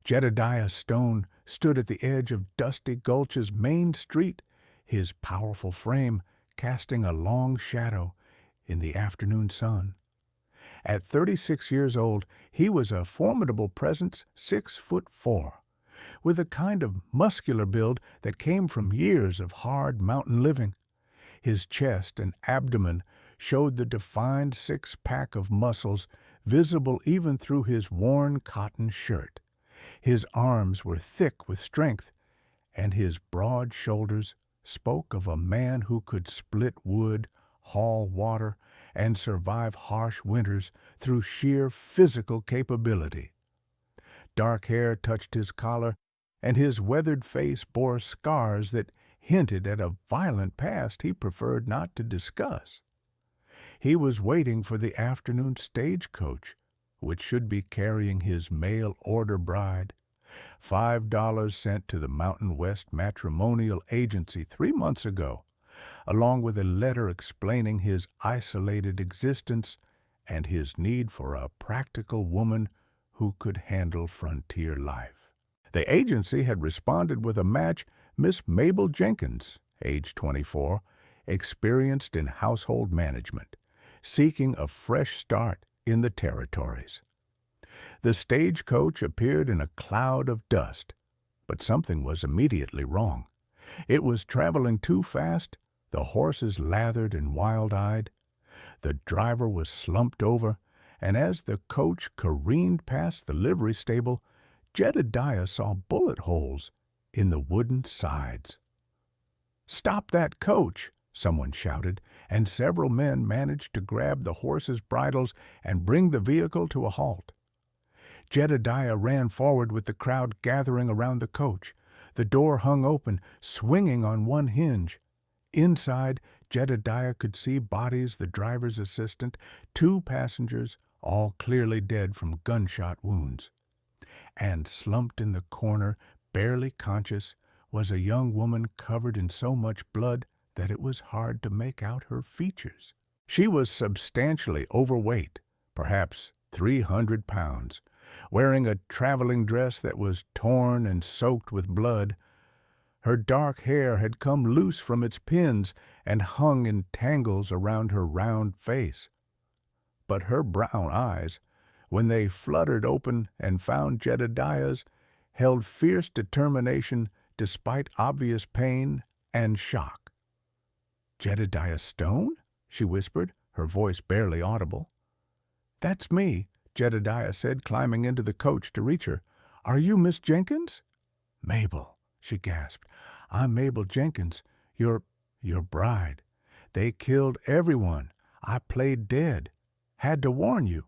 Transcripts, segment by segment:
Jedediah Stone stood at the edge of Dusty Gulch's main street, his powerful frame casting a long shadow in the afternoon sun. At 36 years old, he was a formidable presence, 6'4", with a kind of muscular build that came from years of hard mountain living. His chest and abdomen showed the defined six-pack of muscles visible even through his worn cotton shirt. His arms were thick with strength, and his broad shoulders spoke of a man who could split wood, haul water, and survive harsh winters through sheer physical capability. Dark hair touched his collar, and his weathered face bore scars that hinted at a violent past he preferred not to discuss. He was waiting for the afternoon stagecoach, which should be carrying his mail-order bride. $5 sent to the Mountain West Matrimonial Agency 3 months ago, along with a letter explaining his isolated existence and his need for a practical woman who could handle frontier life. The agency had responded with a match, Miss Mabel Jenkins, age 24, experienced in household management, seeking a fresh start in the territories. The stagecoach appeared in a cloud of dust, but something was immediately wrong. It was traveling too fast, the horses lathered and wild-eyed. The driver was slumped over, and as the coach careened past the livery stable, Jedediah saw bullet holes in the wooden sides. "Stop that coach!" someone shouted, and several men managed to grab the horses' bridles and bring the vehicle to a halt. Jedediah ran forward with the crowd gathering around the coach. The door hung open, swinging on one hinge. Inside, Jedediah could see bodies, the driver's assistant, 2 passengers, all clearly dead from gunshot wounds. And slumped in the corner, barely conscious, was a young woman covered in so much blood that it was hard to make out her features. She was substantially overweight, perhaps 300 pounds, wearing a traveling dress that was torn and soaked with blood. Her dark hair had come loose from its pins and hung in tangles around her round face. But her brown eyes, when they fluttered open and found Jedediah's, held fierce determination despite obvious pain and shock. "Jedediah Stone?" she whispered, her voice barely audible. "That's me," Jedediah said, climbing into the coach to reach her. "Are you Miss Jenkins?" "Mabel," she gasped. "I'm Mabel Jenkins, your bride. They killed everyone. I played dead. Had to warn you."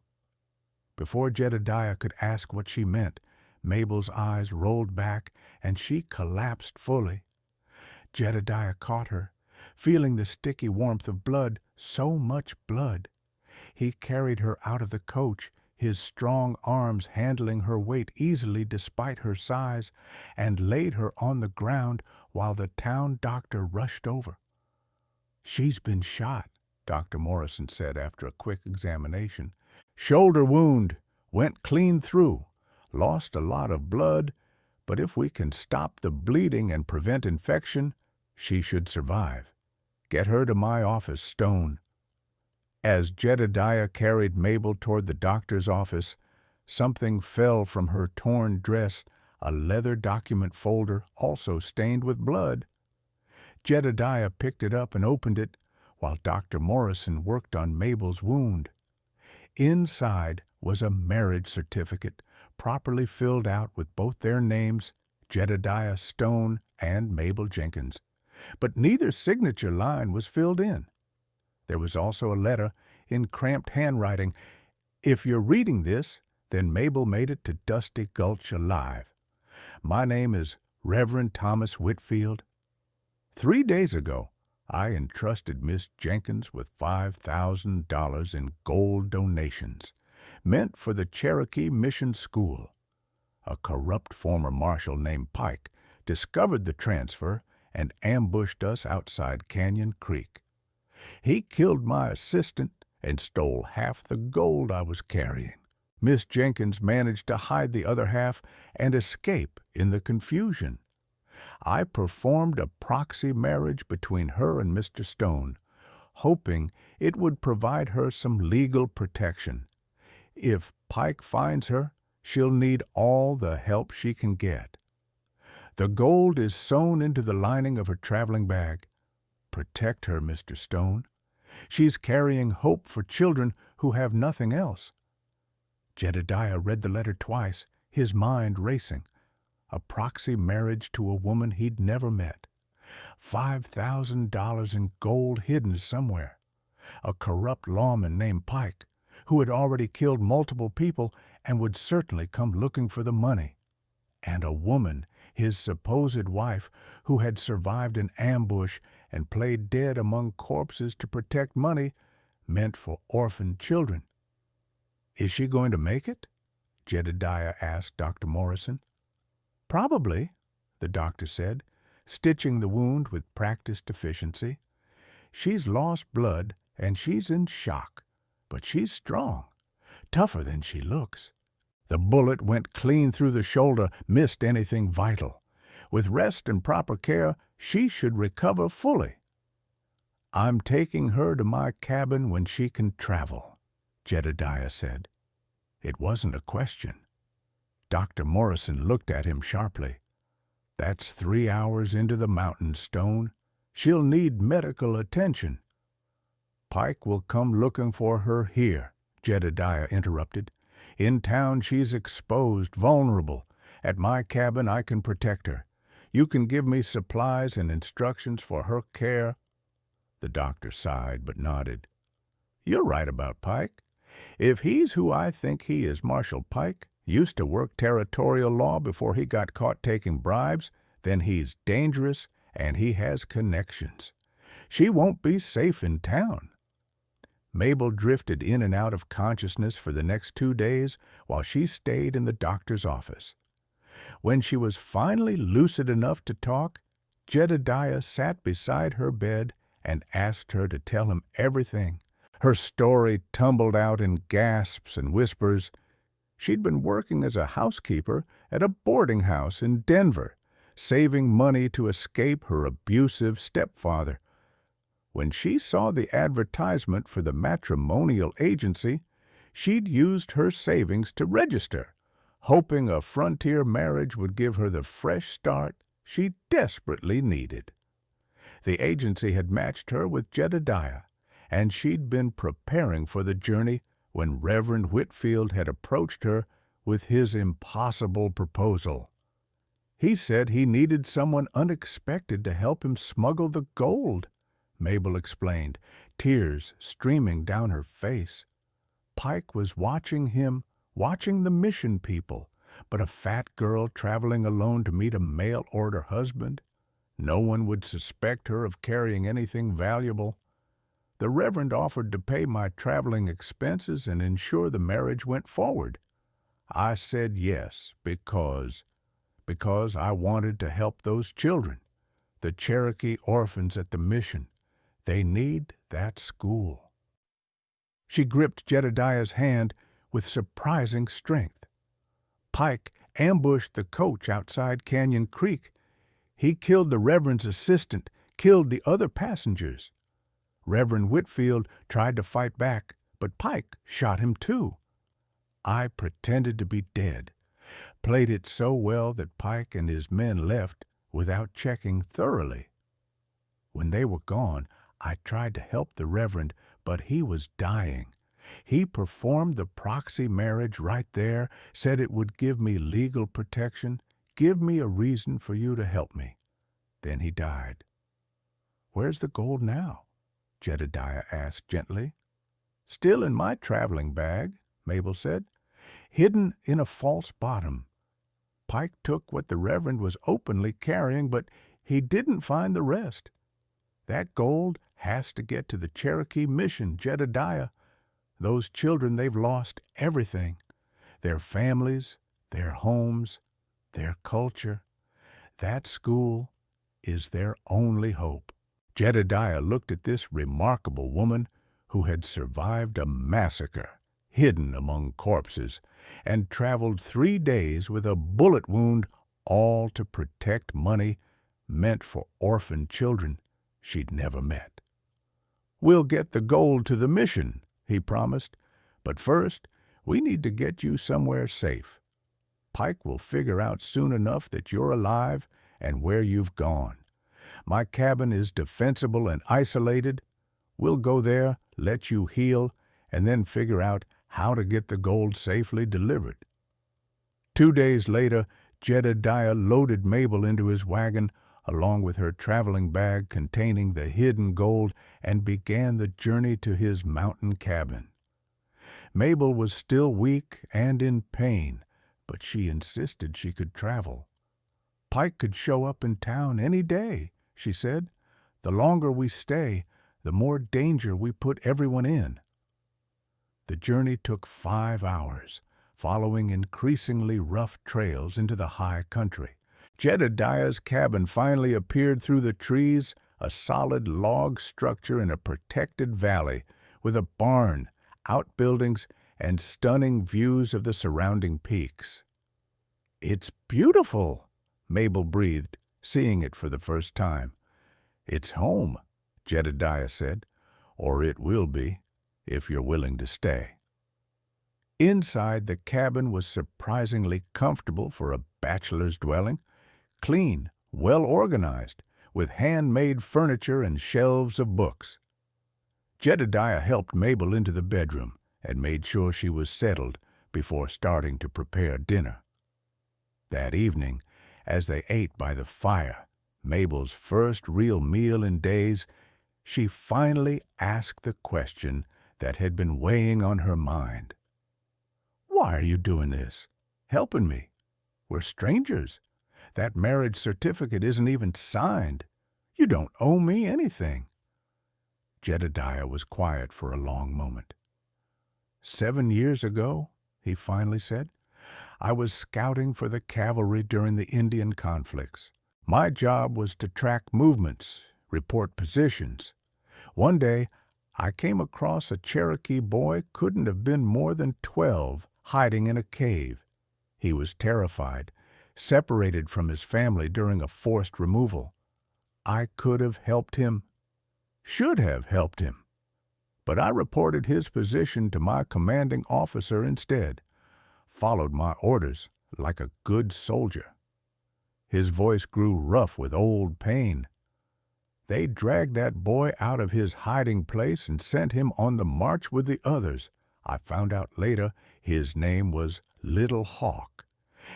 Before Jedediah could ask what she meant, Mabel's eyes rolled back and she collapsed fully. Jedediah caught her, feeling the sticky warmth of blood, so much blood. He carried her out of the coach, his strong arms handling her weight easily despite her size, and laid her on the ground while the town doctor rushed over. "She's been shot," Dr. Morrison said after a quick examination. "Shoulder wound, went clean through, lost a lot of blood, but if we can stop the bleeding and prevent infection, she should survive. Get her to my office, Stone." As Jedediah carried Mabel toward the doctor's office, something fell from her torn dress, a leather document folder also stained with blood. Jedediah picked it up and opened it, while Dr. Morrison worked on Mabel's wound. Inside was a marriage certificate, properly filled out with both their names, Jedediah Stone and Mabel Jenkins. But neither signature line was filled in. There was also a letter in cramped handwriting. "If you're reading this, then Mabel made it to Dusty Gulch alive. My name is Reverend Thomas Whitfield. 3 days ago, I entrusted Miss Jenkins with $5,000 in gold donations, meant for the Cherokee Mission School. A corrupt former marshal named Pike discovered the transfer and ambushed us outside Canyon Creek. He killed my assistant and stole half the gold I was carrying. Miss Jenkins managed to hide the other half and escape in the confusion. I performed a proxy marriage between her and Mr. Stone, hoping it would provide her some legal protection. If Pike finds her, she'll need all the help she can get. The gold is sewn into the lining of her traveling bag. Protect her, Mr. Stone. She's carrying hope for children who have nothing else. Jedediah read the letter twice, his mind racing. A proxy marriage to a woman he'd never met. $5,000 in gold hidden somewhere. A corrupt lawman named Pike, who had already killed multiple people and would certainly come looking for the money. And a woman, his supposed wife, who had survived an ambush and played dead among corpses to protect money meant for orphaned children. "Is she going to make it?" Jedediah asked Dr. Morrison. "Probably," the doctor said, stitching the wound with practiced efficiency. "She's lost blood and she's in shock, but she's strong, tougher than she looks. The bullet went clean through the shoulder, missed anything vital. With rest and proper care, she should recover fully. I'm taking her to my cabin when she can travel," Jedediah said. It wasn't a question. Dr. Morrison looked at him sharply. "That's 3 hours into the mountains, Stone. She'll need medical attention." "Pike will come looking for her here," Jedediah interrupted. "In town she's exposed, vulnerable. At my cabin I can protect her. You can give me supplies and instructions for her care." The doctor sighed but nodded. "You're right about Pike. If he's who I think he is, Marshal Pike, used to work territorial law before he got caught taking bribes, then he's dangerous and he has connections. She won't be safe in town." Mabel drifted in and out of consciousness for the next 2 days while she stayed in the doctor's office. When she was finally lucid enough to talk, Jedediah sat beside her bed and asked her to tell him everything. Her story tumbled out in gasps and whispers. She'd been working as a housekeeper at a boarding house in Denver, saving money to escape her abusive stepfather. When she saw the advertisement for the matrimonial agency, she'd used her savings to register, hoping a frontier marriage would give her the fresh start she desperately needed. The agency had matched her with Jedediah, and she'd been preparing for the journey when Reverend Whitfield had approached her with his impossible proposal. He said he needed someone unexpected to help him smuggle the gold, Mabel explained, tears streaming down her face. Pike was watching him, watching the mission people, but a fat girl traveling alone to meet a mail-order husband. No one would suspect her of carrying anything valuable. The Reverend offered to pay my traveling expenses and ensure the marriage went forward. I said yes because I wanted to help those children, the Cherokee orphans at the mission. They need that school. She gripped Jedediah's hand with surprising strength. Pike ambushed the coach outside Canyon Creek. He killed the Reverend's assistant, killed the other passengers. Reverend Whitfield tried to fight back, but Pike shot him too. I pretended to be dead, played it so well that Pike and his men left without checking thoroughly. When they were gone, I tried to help the Reverend, but he was dying. He performed the proxy marriage right there, said it would give me legal protection, give me a reason for you to help me. Then he died. "Where's the gold now?" Jedediah asked gently. "Still in my traveling bag," Mabel said, "hidden in a false bottom. Pike took what the Reverend was openly carrying, but he didn't find the rest. That gold has to get to the Cherokee mission, Jedediah. Those children, they've lost everything. Their families, their homes, their culture. That school is their only hope." Jedediah looked at this remarkable woman who had survived a massacre hidden among corpses, and traveled 3 days with a bullet wound, all to protect money meant for orphan children she'd never met. "We'll get the gold to the mission," he promised, "but first we need to get you somewhere safe. Pike will figure out soon enough that you're alive and where you've gone. My cabin is defensible and isolated. We'll go there, let you heal, and then figure out how to get the gold safely delivered." 2 days later, Jedediah loaded Mabel into his wagon, along with her traveling bag containing the hidden gold, and began the journey to his mountain cabin. Mabel was still weak and in pain, but she insisted she could travel. "Pike could show up in town any day," she said. "The longer we stay, the more danger we put everyone in." The journey took 5 hours, following increasingly rough trails into the high country. Jedediah's cabin finally appeared through the trees, a solid log structure in a protected valley, with a barn, outbuildings, and stunning views of the surrounding peaks. "It's beautiful," Mabel breathed, seeing it for the first time. "It's home," Jedediah said, "or it will be, if you're willing to stay." Inside, the cabin was surprisingly comfortable for a bachelor's dwelling, clean, well organized, with handmade furniture and shelves of books. Jedediah helped Mabel into the bedroom and made sure she was settled before starting to prepare dinner. That evening, as they ate by the fire, Mabel's first real meal in days, she finally asked the question that had been weighing on her mind. "Why are you doing this? Helping me? We're strangers. That marriage certificate isn't even signed. You don't owe me anything." Jedediah was quiet for a long moment. "7 years ago," he finally said, "I was scouting for the cavalry during the Indian conflicts. My job was to track movements, report positions. One day, I came across a Cherokee boy couldn't have been more than 12, hiding in a cave. He was terrified, separated from his family during a forced removal. I could have helped him, should have helped him, but I reported his position to my commanding officer instead, followed my orders like a good soldier." His voice grew rough with old pain. "They dragged that boy out of his hiding place and sent him on the march with the others. I found out later his name was Little Hawk,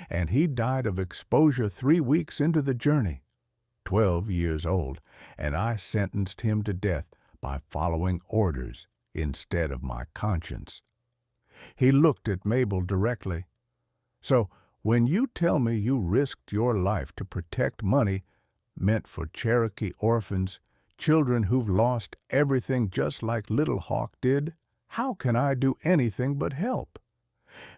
and he died of exposure 3 weeks into the journey. 12 years old, and I sentenced him to death by following orders instead of my conscience." He looked at Mabel directly. "So, when you tell me you risked your life to protect money meant for Cherokee orphans, children who've lost everything just like Little Hawk did, how can I do anything but help?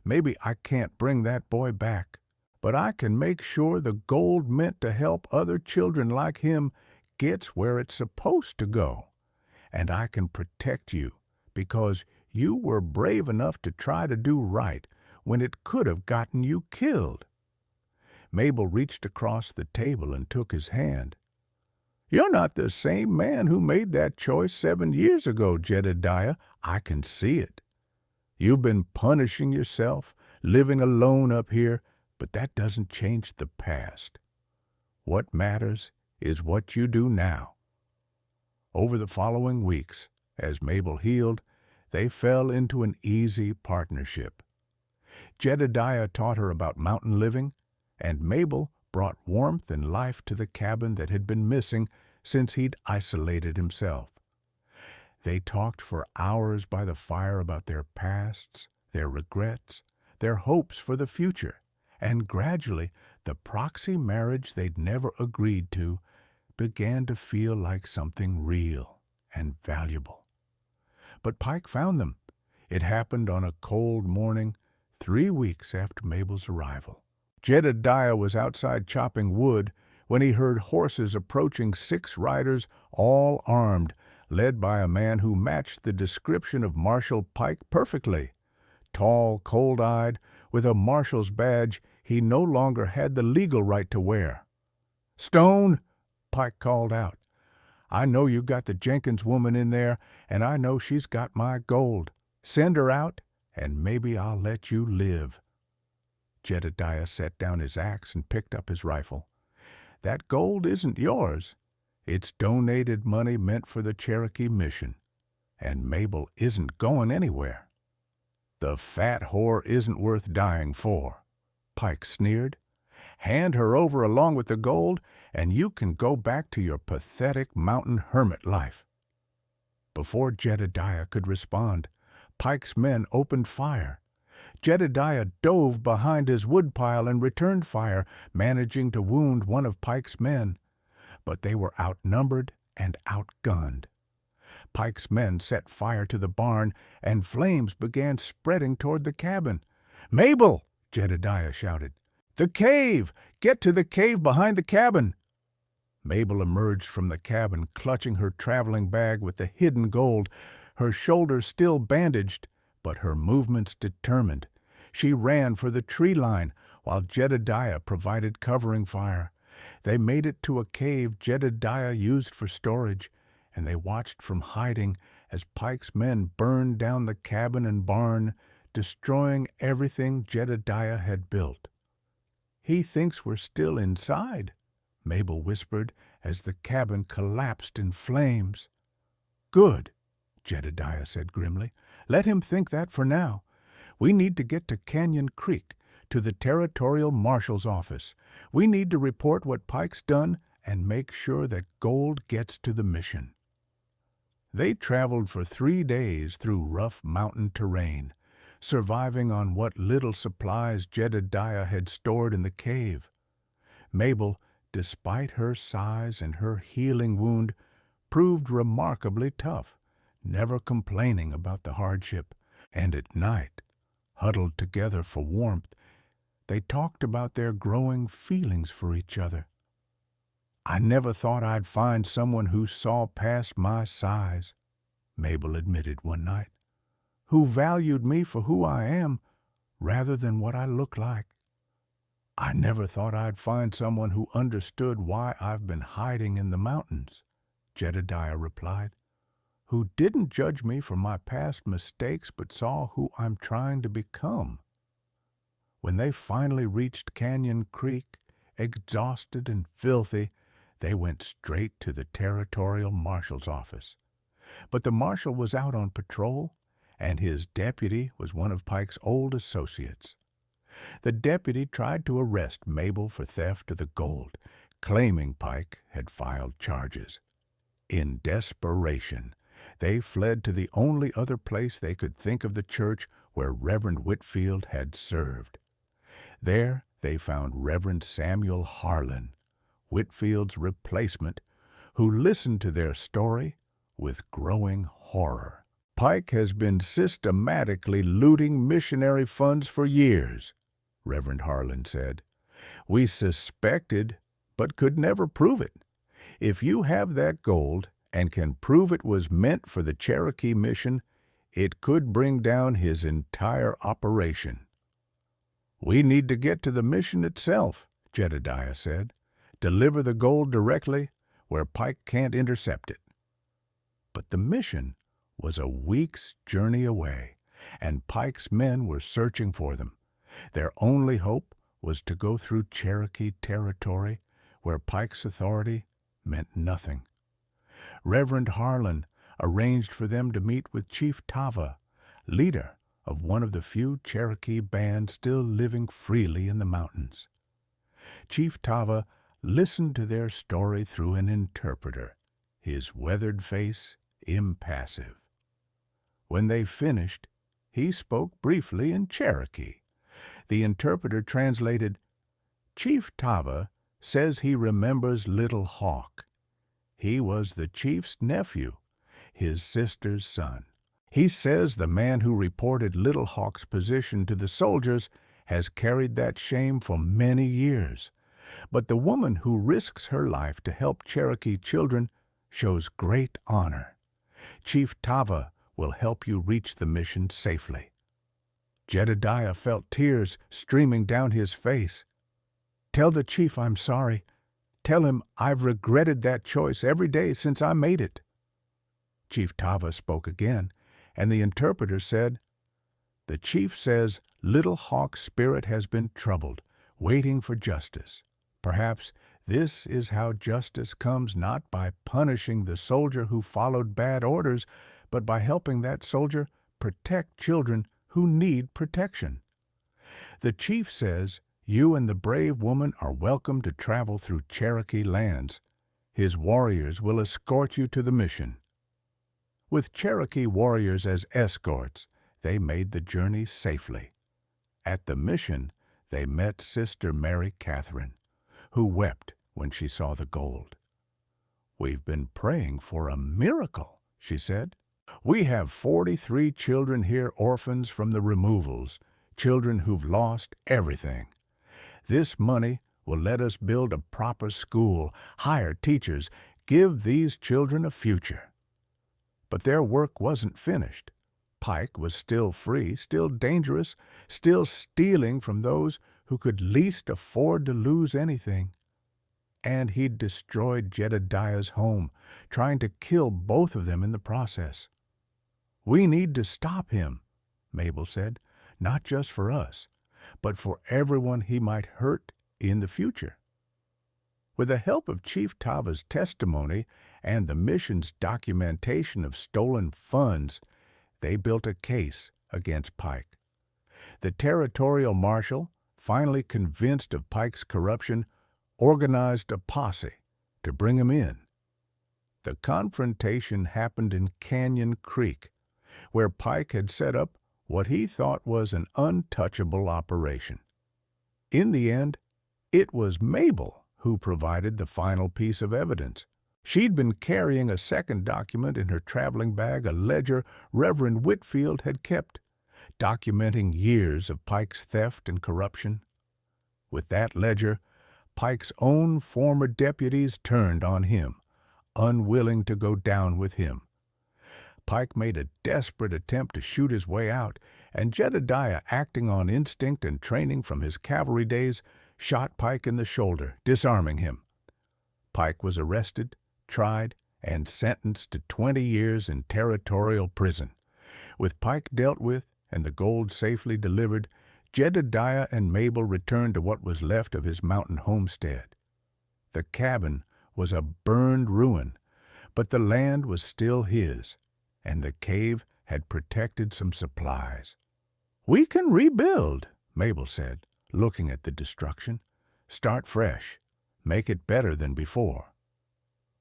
Maybe I can't bring that boy back, but I can make sure the gold meant to help other children like him gets where it's supposed to go. And I can protect you because you were brave enough to try to do right when it could have gotten you killed." Mabel reached across the table and took his hand. "You're not the same man who made that choice 7 years ago, Jedediah. I can see it. You've been punishing yourself, living alone up here, but that doesn't change the past. What matters is what you do now." Over the following weeks, as Mabel healed, they fell into an easy partnership. Jedediah taught her about mountain living, and Mabel brought warmth and life to the cabin that had been missing since he'd isolated himself. They talked for hours by the fire about their pasts, their regrets, their hopes for the future, and gradually the proxy marriage they'd never agreed to began to feel like something real and valuable. But Pike found them. It happened on a cold morning, 3 weeks after Mabel's arrival. Jedediah was outside chopping wood when he heard horses approaching 6 riders, all armed, led by a man who matched the description of Marshal Pike perfectly. Tall, cold-eyed, with a marshal's badge he no longer had the legal right to wear. "Stone," Pike called out, "I know you got the Jenkins woman in there, and I know she's got my gold. Send her out, and maybe I'll let you live." Jedediah set down his axe and picked up his rifle. "That gold isn't yours. It's donated money meant for the Cherokee mission, and Mabel isn't going anywhere." "The fat whore isn't worth dying for," Pike sneered. "Hand her over along with the gold, and you can go back to your pathetic mountain hermit life." Before Jedediah could respond, Pike's men opened fire. Jedediah dove behind his woodpile and returned fire, managing to wound one of Pike's men. But they were outnumbered and outgunned. Pike's men set fire to the barn, and flames began spreading toward the cabin. "Mabel!" Jedediah shouted. "The cave! Get to the cave behind the cabin!" Mabel emerged from the cabin, clutching her traveling bag with the hidden gold, her shoulders still bandaged, but her movements determined. She ran for the tree line, while Jedediah provided covering fire. They made it to a cave Jedediah used for storage, and they watched from hiding as Pike's men burned down the cabin and barn, destroying everything Jedediah had built. "He thinks we're still inside," Mabel whispered as the cabin collapsed in flames. "Good," Jedediah said grimly. "Let him think that for now. We need to get to Canyon Creek, to the Territorial Marshal's office. We need to report what Pike's done and make sure that gold gets to the mission." They traveled for 3 days through rough mountain terrain, surviving on what little supplies Jedediah had stored in the cave. Mabel, despite her size and her healing wound, proved remarkably tough, never complaining about the hardship, and at night, huddled together for warmth, they talked about their growing feelings for each other. "I never thought I'd find someone who saw past my size," Mabel admitted one night, "who valued me for who I am rather than what I look like." "I never thought I'd find someone who understood why I've been hiding in the mountains," Jedediah replied, "who didn't judge me for my past mistakes but saw who I'm trying to become." When they finally reached Canyon Creek, exhausted and filthy, they went straight to the Territorial Marshal's office. But the marshal was out on patrol, and his deputy was one of Pike's old associates. The deputy tried to arrest Mabel for theft of the gold, claiming Pike had filed charges. In desperation, they fled to the only other place they could think of, the church where Reverend Whitfield had served. There they found Reverend Samuel Harlan, Whitfield's replacement, who listened to their story with growing horror. "Pike has been systematically looting missionary funds for years," Reverend Harlan said. "We suspected, but could never prove it. If you have that gold and can prove it was meant for the Cherokee mission, it could bring down his entire operation." "We need to get to the mission itself," Jedediah said. "Deliver the gold directly where Pike can't intercept it." But the mission was a week's journey away, and Pike's men were searching for them. Their only hope was to go through Cherokee territory, where Pike's authority meant nothing. Reverend Harlan arranged for them to meet with Chief Tava, leader of one of the few Cherokee bands still living freely in the mountains. Chief Tava listened to their story through an interpreter, his weathered face impassive. When they finished, he spoke briefly in Cherokee. The interpreter translated, "Chief Tava says he remembers Little Hawk. He was the chief's nephew, his sister's son. He says the man who reported Little Hawk's position to the soldiers has carried that shame for many years. But the woman who risks her life to help Cherokee children shows great honor. Chief Tava will help you reach the mission safely." Jedediah felt tears streaming down his face. "Tell the chief I'm sorry. Tell him I've regretted that choice every day since I made it." Chief Tava spoke again, and the interpreter said, "The chief says Little Hawk's spirit has been troubled, waiting for justice. Perhaps this is how justice comes, not by punishing the soldier who followed bad orders, but by helping that soldier protect children who need protection. The chief says you and the brave woman are welcome to travel through Cherokee lands. His warriors will escort you to the mission." With Cherokee warriors as escorts, they made the journey safely. At the mission, they met Sister Mary Catherine, who wept when she saw the gold. "We've been praying for a miracle," she said. "We have 43 children here, orphans from the removals, children who've lost everything. This money will let us build a proper school, hire teachers, give these children a future." But their work wasn't finished. Pike was still free, still dangerous, still stealing from those who could least afford to lose anything. And he'd destroyed Jedediah's home, trying to kill both of them in the process. "We need to stop him," Mabel said, "not just for us, but for everyone he might hurt in the future." With the help of Chief Tava's testimony and the mission's documentation of stolen funds, they built a case against Pike. The territorial marshal, finally convinced of Pike's corruption, organized a posse to bring him in. The confrontation happened in Canyon Creek, where Pike had set up what he thought was an untouchable operation. In the end, it was Mabel who provided the final piece of evidence. She'd been carrying a second document in her traveling bag, a ledger Reverend Whitfield had kept, documenting years of Pike's theft and corruption. With that ledger, Pike's own former deputies turned on him, unwilling to go down with him. Pike made a desperate attempt to shoot his way out, and Jedediah, acting on instinct and training from his cavalry days, shot Pike in the shoulder, disarming him. Pike was arrested, tried, and sentenced to 20 years in territorial prison. With Pike dealt with and the gold safely delivered, Jedediah and Mabel returned to what was left of his mountain homestead. The cabin was a burned ruin, but the land was still his, and the cave had protected some supplies. "We can rebuild," Mabel said, looking at the destruction. "Start fresh. Make it better than before."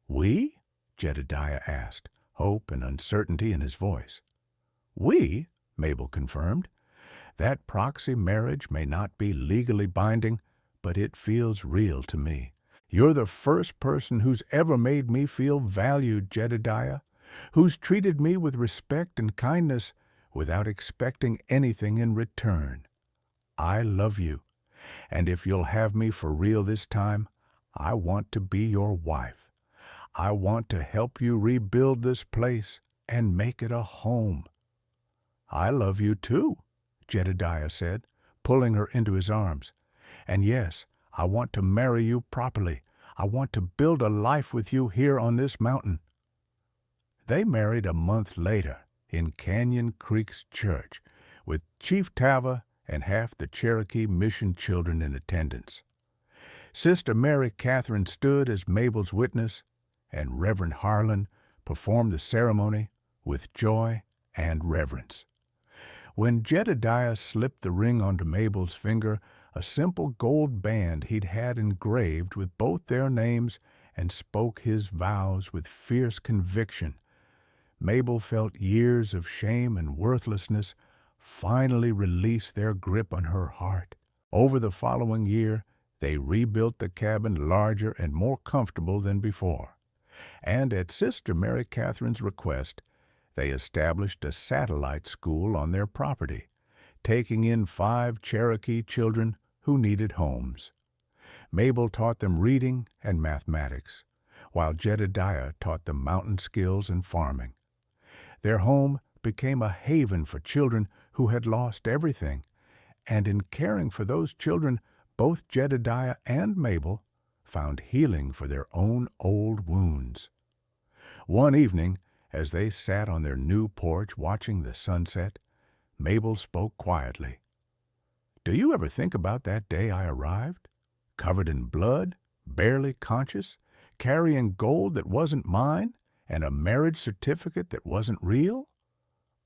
"We?" Jedediah asked, hope and uncertainty in his voice. "We?" Mabel confirmed. "That proxy marriage may not be legally binding, but it feels real to me. You're the first person who's ever made me feel valued, Jedediah, who's treated me with respect and kindness without expecting anything in return. I love you, and if you'll have me for real this time, I want to be your wife. I want to help you rebuild this place and make it a home." "I love you too," Jedediah said, pulling her into his arms. "And yes, I want to marry you properly. I want to build a life with you here on this mountain." They married a month later in Canyon Creek's church, with Chief Tava and half the Cherokee mission children in attendance. Sister Mary Catherine stood as Mabel's witness, and Reverend Harlan performed the ceremony with joy and reverence. When Jedediah slipped the ring onto Mabel's finger, a simple gold band he'd had engraved with both their names, and spoke his vows with fierce conviction, Mabel felt years of shame and worthlessness finally release their grip on her heart. Over the following year, they rebuilt the cabin larger and more comfortable than before. And at Sister Mary Catherine's request, they established a satellite school on their property, taking in 5 Cherokee children who needed homes. Mabel taught them reading and mathematics, while Jedediah taught them mountain skills and farming. Their home became a haven for children who had lost everything, and in caring for those children, both Jedediah and Mabel found healing for their own old wounds. One evening, as they sat on their new porch watching the sunset, Mabel spoke quietly. "Do you ever think about that day I arrived, covered in blood, barely conscious, carrying gold that wasn't mine, and a marriage certificate that wasn't real?"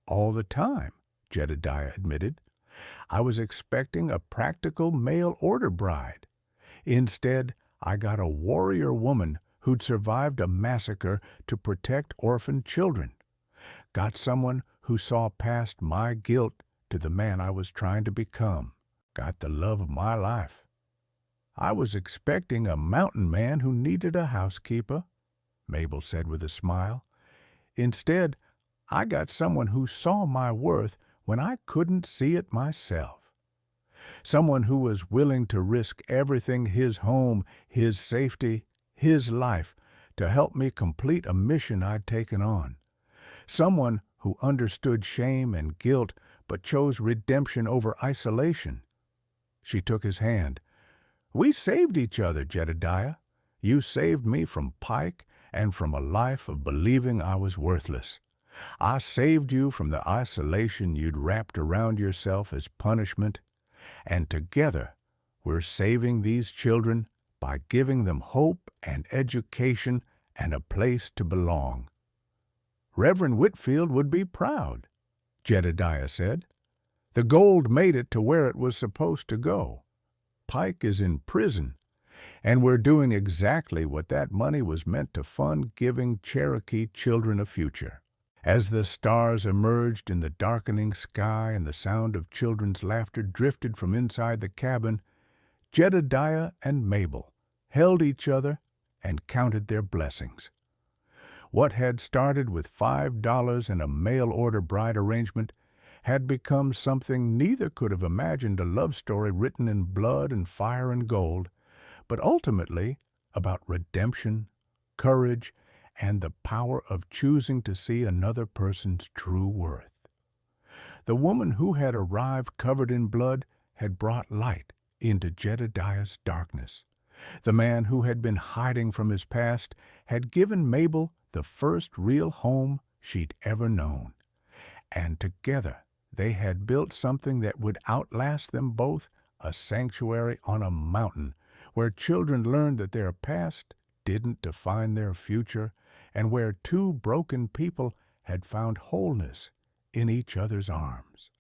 "All the time," Jedediah admitted. "I was expecting a practical mail-order bride. Instead, I got a warrior woman who'd survived a massacre to protect orphaned children. Got someone who saw past my guilt to the man I was trying to become. Got the love of my life. I was expecting a mountain man who needed a housekeeper," Mabel said with a smile. "Instead, I got someone who saw my worth when I couldn't see it myself. Someone who was willing to risk everything, his home, his safety, his life, to help me complete a mission I'd taken on. Someone who understood shame and guilt but chose redemption over isolation." She took his hand. "We saved each other, Jedediah. You saved me from Pike and from a life of believing I was worthless. I saved you from the isolation you'd wrapped around yourself as punishment, and together we're saving these children by giving them hope and education and a place to belong." "Reverend Whitfield would be proud," Jedediah said. "The gold made it to where it was supposed to go. Pike is in prison, and we're doing exactly what that money was meant to fund, giving Cherokee children a future." As the stars emerged in the darkening sky and the sound of children's laughter drifted from inside the cabin, Jedediah and Mabel held each other and counted their blessings. What had started with $5 and a mail-order bride arrangement had become something neither could have imagined, a love story written in blood and fire and gold, but ultimately about redemption, courage, and the power of choosing to see another person's true worth. The woman who had arrived covered in blood had brought light into Jedediah's darkness. The man who had been hiding from his past had given Mabel the first real home she'd ever known. And together they had built something that would outlast them both, a sanctuary on a mountain where children learned that their past didn't define their future, and where two broken people had found wholeness in each other's arms.